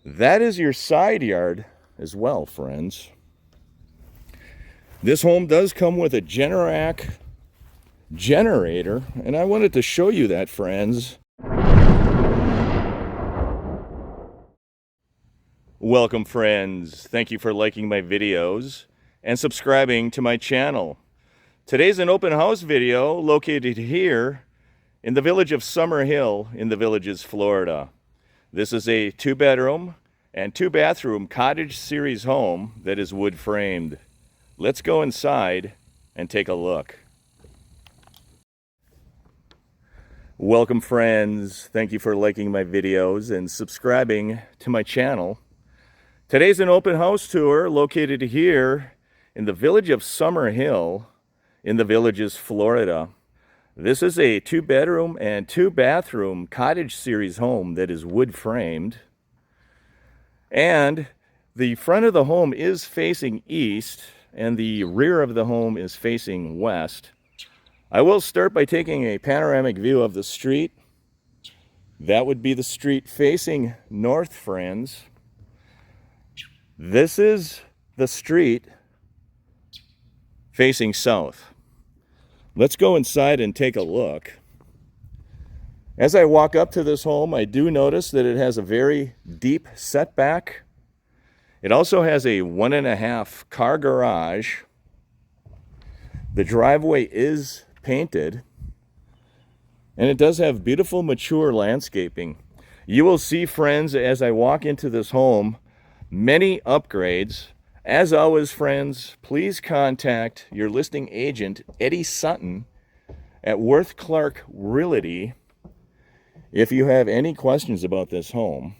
That is your side yard as well, friends. This home does come with a Generac generator, and I wanted to show you that, friends. Welcome, friends. Thank you for liking my videos and subscribing to my channel. Today's an open house video located here in the village of Summer Hill in the Villages, Florida. This is a 2-bedroom and 2-bathroom cottage series home that is wood framed. Let's go inside and take a look. Welcome, friends. Thank you for liking my videos and subscribing to my channel. Today's an open house tour located here in the village of Summer Hill in the Villages, Florida. This is a 2-bedroom and 2-bathroom cottage series home that is wood framed. And the front of the home is facing east and the rear of the home is facing west. I will start by taking a panoramic view of the street. That would be the street facing north, friends. This is the street facing south. Let's go inside and take a look. As I walk up to this home, I do notice that it has a very deep setback. It also has a 1.5 car garage. The driveway is painted, and it does have beautiful mature landscaping. You will see, friends, as I walk into this home, many upgrades. As always, friends, please contact your listing agent, Eddie Sutton, at Worth Clark Realty if you have any questions about this home.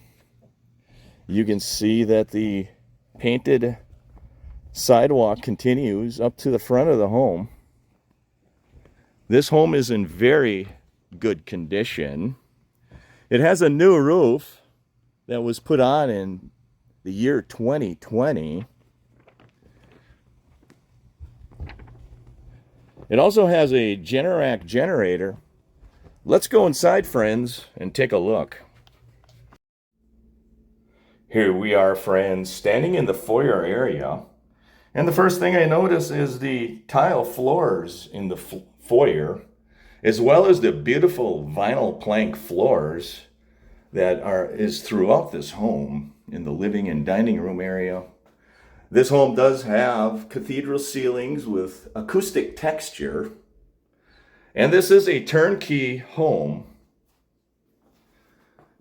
You can see that the painted sidewalk continues up to the front of the home. This home is in very good condition. It has a new roof that was put on in the year 2020. It also has a Generac generator. Let's go inside, friends, and take a look. Here we are, friends, standing in the foyer area. And the first thing I notice is the tile floors in the foyer, as well as the beautiful vinyl plank floors that is throughout this home in the living and dining room area. This home does have cathedral ceilings with acoustic texture, and this is a turnkey home.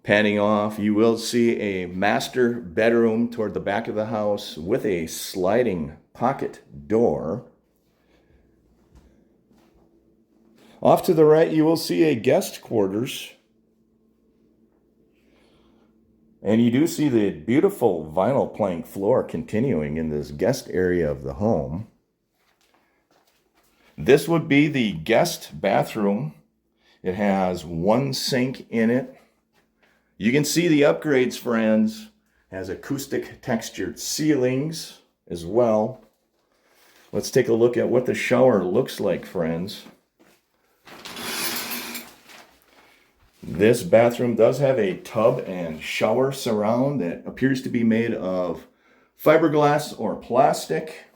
Panning off, you will see a master bedroom toward the back of the house with a sliding pocket door. Off to the right, you will see a guest quarters. And you do see the beautiful vinyl plank floor continuing in this guest area of the home. This would be the guest bathroom. It has one sink in it. You can see the upgrades, friends. It has acoustic textured ceilings as well. Let's take a look at what the shower looks like, friends. This bathroom does have a tub and shower surround that appears to be made of fiberglass or plastic.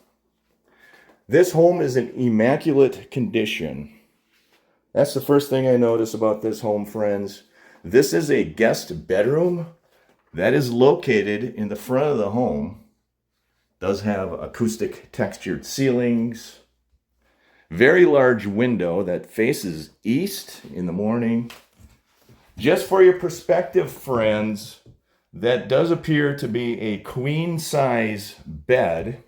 This home is in immaculate condition. That's the first thing I notice about this home, friends. This is a guest bedroom that is located in the front of the home. Does have acoustic textured ceilings. Very large window that faces east in the morning. Just for your perspective, friends, that does appear to be a queen size bed.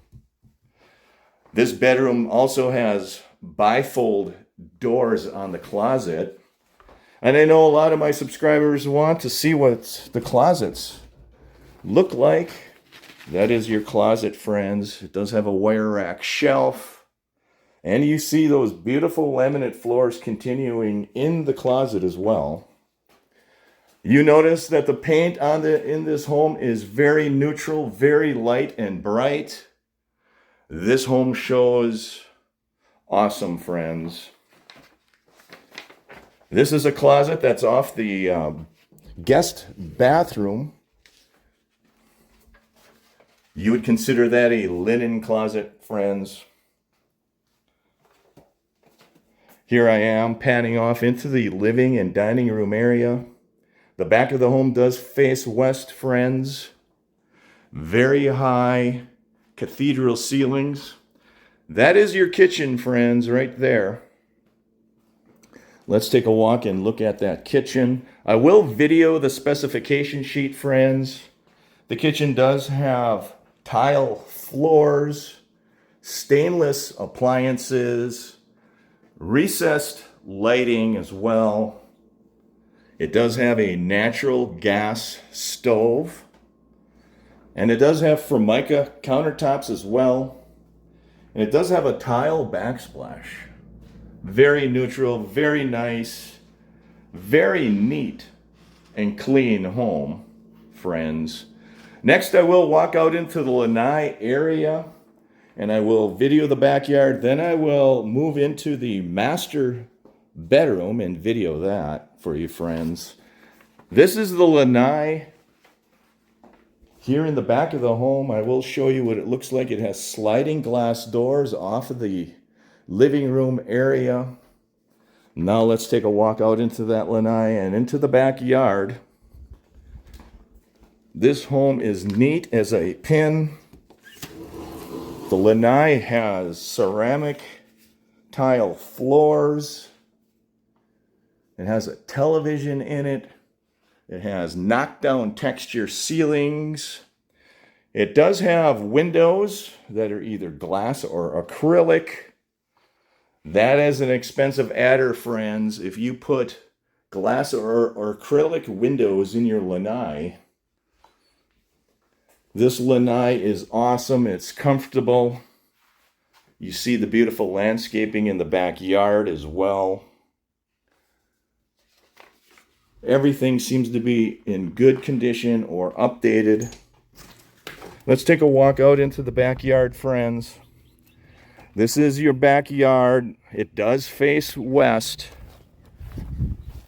This bedroom also has bifold doors on the closet. And I know a lot of my subscribers want to see what the closets look like. That is your closet, friends. It does have a wire rack shelf. And you see those beautiful laminate floors continuing in the closet as well. You notice that the paint in this home is very neutral, very light and bright. This home shows awesome, friends. This is a closet that's off the guest bathroom. You would consider that a linen closet, friends. Here I am panning off into the living and dining room area. The back of the home does face west, friends. Very high cathedral ceilings. That is your kitchen, friends, right there. Let's take a walk and look at that kitchen. I will video the specification sheet, friends. The kitchen does have tile floors, stainless appliances, recessed lighting as well. It does have a natural gas stove, and it does have Formica countertops as well. And it does have a tile backsplash. Very neutral, very nice, very neat and clean home, friends. Next, I will walk out into the Lanai area and I will video the backyard. Then I will move into the master bedroom and video that for you, friends. This is the Lanai. Here in the back of the home, I will show you what it looks like. It has sliding glass doors off of the living room area. Now let's take a walk out into that Lanai and into the backyard. This home is neat as a pin. The Lanai has ceramic tile floors. It has a television in it. It has knockdown texture ceilings. It does have windows that are either glass or acrylic. That is an expensive adder, friends. If you put glass or acrylic windows in your Lanai, this Lanai is awesome. It's comfortable. You see the beautiful landscaping in the backyard as well. Everything seems to be in good condition or updated. Let's take a walk out into the backyard, friends. This is your backyard. It does face west.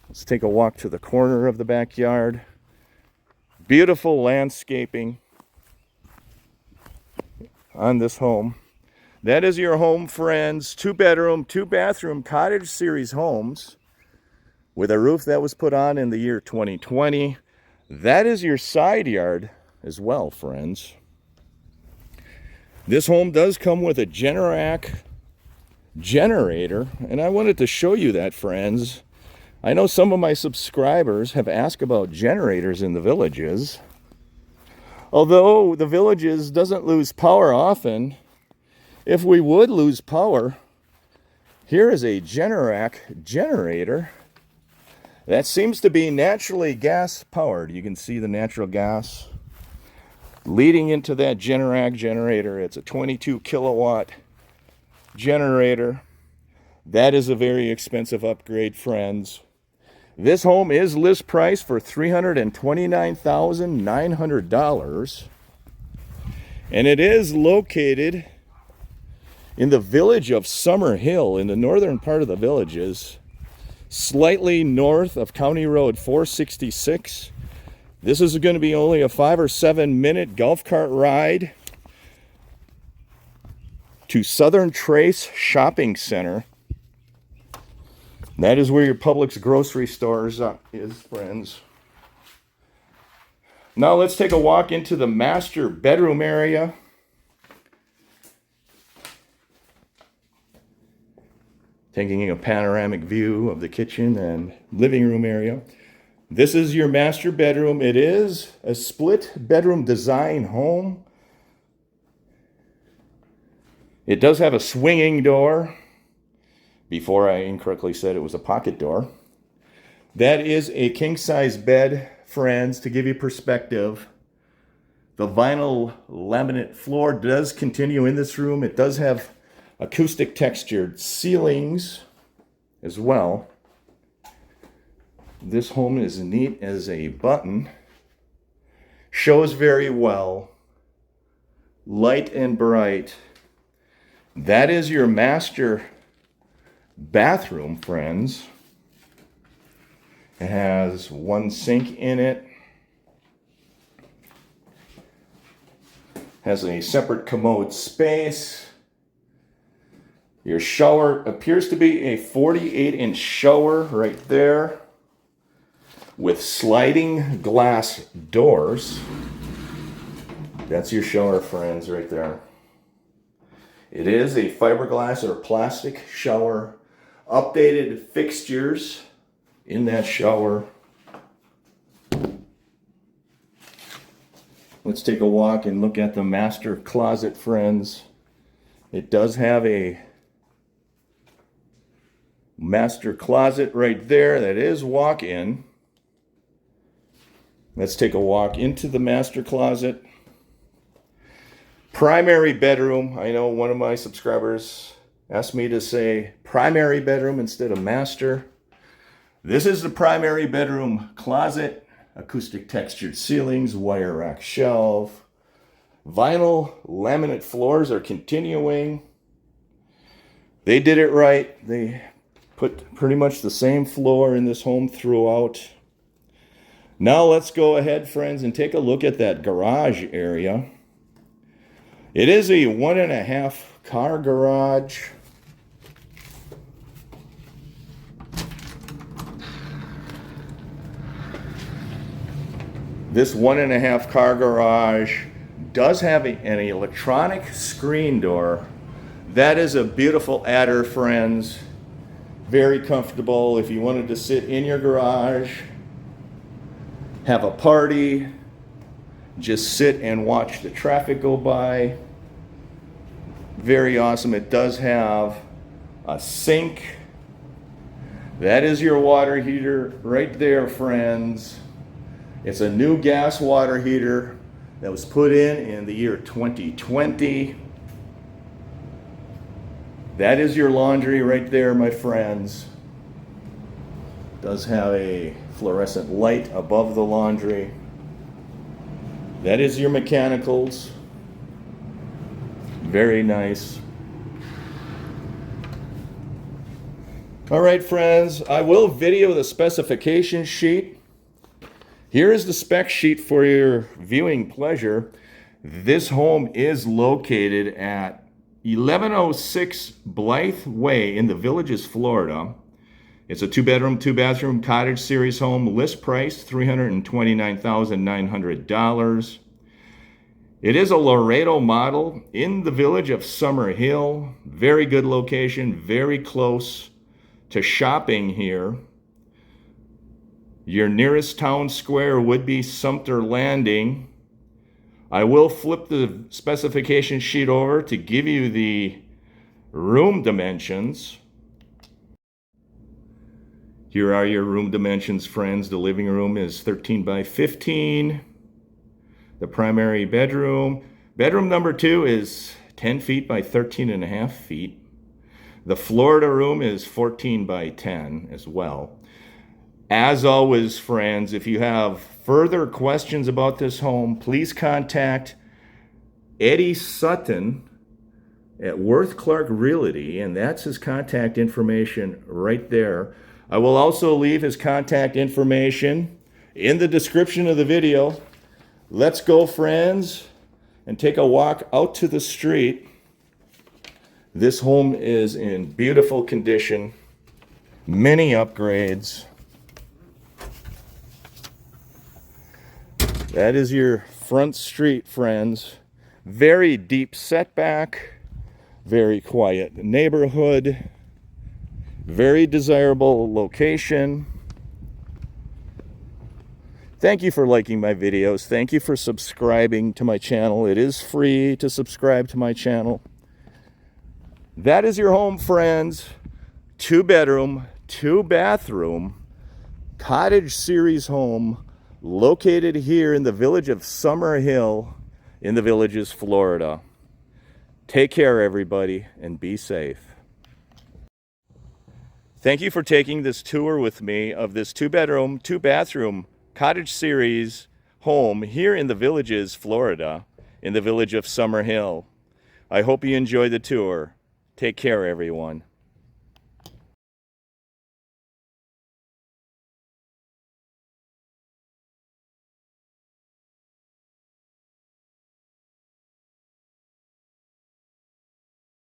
Let's take a walk to the corner of the backyard. Beautiful landscaping on this home. That is your home, friends. 2-bedroom, 2-bathroom cottage series homes with a roof that was put on in the year 2020. That is your side yard as well, friends. This home does come with a Generac generator, and I wanted to show you that, friends. I know some of my subscribers have asked about generators in the villages. Although the villages doesn't lose power often, if we would lose power, here is a Generac generator that seems to be naturally gas powered. You can see the natural gas leading into that Generac generator. It's a 22 kilowatt generator. That is a very expensive upgrade, friends. This home is list price for $329,900. And it is located in the village of Summer Hill, in the northern part of the villages, slightly north of County Road 466. This is going to be only a 5 or 7 minute golf cart ride to Southern Trace Shopping Center. That is where your Publix grocery stores is, friends. Now let's take a walk into the master bedroom area. Taking a panoramic view of the kitchen and living room area. This is your master bedroom. It is a split bedroom design home. It does have a swinging door. Before I incorrectly said it was a pocket door. That is a king-size bed, friends, to give you perspective. The vinyl laminate floor does continue in this room. It does have acoustic textured ceilings as well. This home is neat as a button. Shows very well. Light and bright. That is your master bathroom, friends. It has one sink in it. Has a separate commode space. Your shower appears to be a 48-inch shower right there with sliding glass doors. That's your shower, friends, right there. It is a fiberglass or plastic shower. Updated fixtures in that shower. Let's take a walk and look at the master closet, friends. It does have a master closet right there that is walk-in. Let's take a walk into the master closet. Primary bedroom. I know one of my subscribers asked me to say primary bedroom instead of master. This is the primary bedroom closet. Acoustic textured ceilings, wire rack shelf. Vinyl laminate floors are continuing. They did it right. They put pretty much the same floor in this home throughout. Now let's go ahead, friends, and take a look at that garage area. It is a 1.5 car garage. This 1.5 car garage does have an electronic screen door. That is a beautiful adder, friends. Very comfortable if you wanted to sit in your garage, have a party, just sit and watch the traffic go by. Very awesome. It does have a sink. That is your water heater right there, friends. It's a new gas water heater that was put in the year 2020. That is your laundry right there, my friends. It does have a fluorescent light above the laundry. That is your mechanicals. Very nice. All right, friends, I will video the specification sheet. Here is the spec sheet for your viewing pleasure. This home is located at 1106 Bythe Way in the Villages, Florida. It's a 2-bedroom, 2-bathroom cottage series home. List price $329,900. It is a Laredo model in the village of Summer Hill. Very good location, very close to shopping here. Your nearest town square would be Sumter Landing. I will flip the specification sheet over to give you the room dimensions. Here are your room dimensions, friends. The living room is 13 by 15. The primary bedroom. Bedroom number 2 is 10 feet by 13.5 feet. The Florida room is 14 by 10 as well. As always, friends, if you have further questions about this home, please contact Eddie Sutton at Worth Clark Realty, and that's his contact information right there. I will also leave his contact information in the description of the video. Let's go, friends, and take a walk out to the street. This home is in beautiful condition, many upgrades. That is your front street, friends. Very deep setback, very quiet neighborhood, very desirable location. Thank you for liking my videos. Thank you for subscribing to my channel. It is free to subscribe to my channel. That is your home, friends. 2-bedroom, 2-bathroom, cottage series home located here in the village of Summer Hill in the Villages, Florida. Take care, everybody, and be safe. Thank you for taking this tour with me of this 2-bedroom, 2-bathroom cottage series home here in the Villages, Florida, in the village of Summer Hill. I hope you enjoy the tour. Take care, everyone.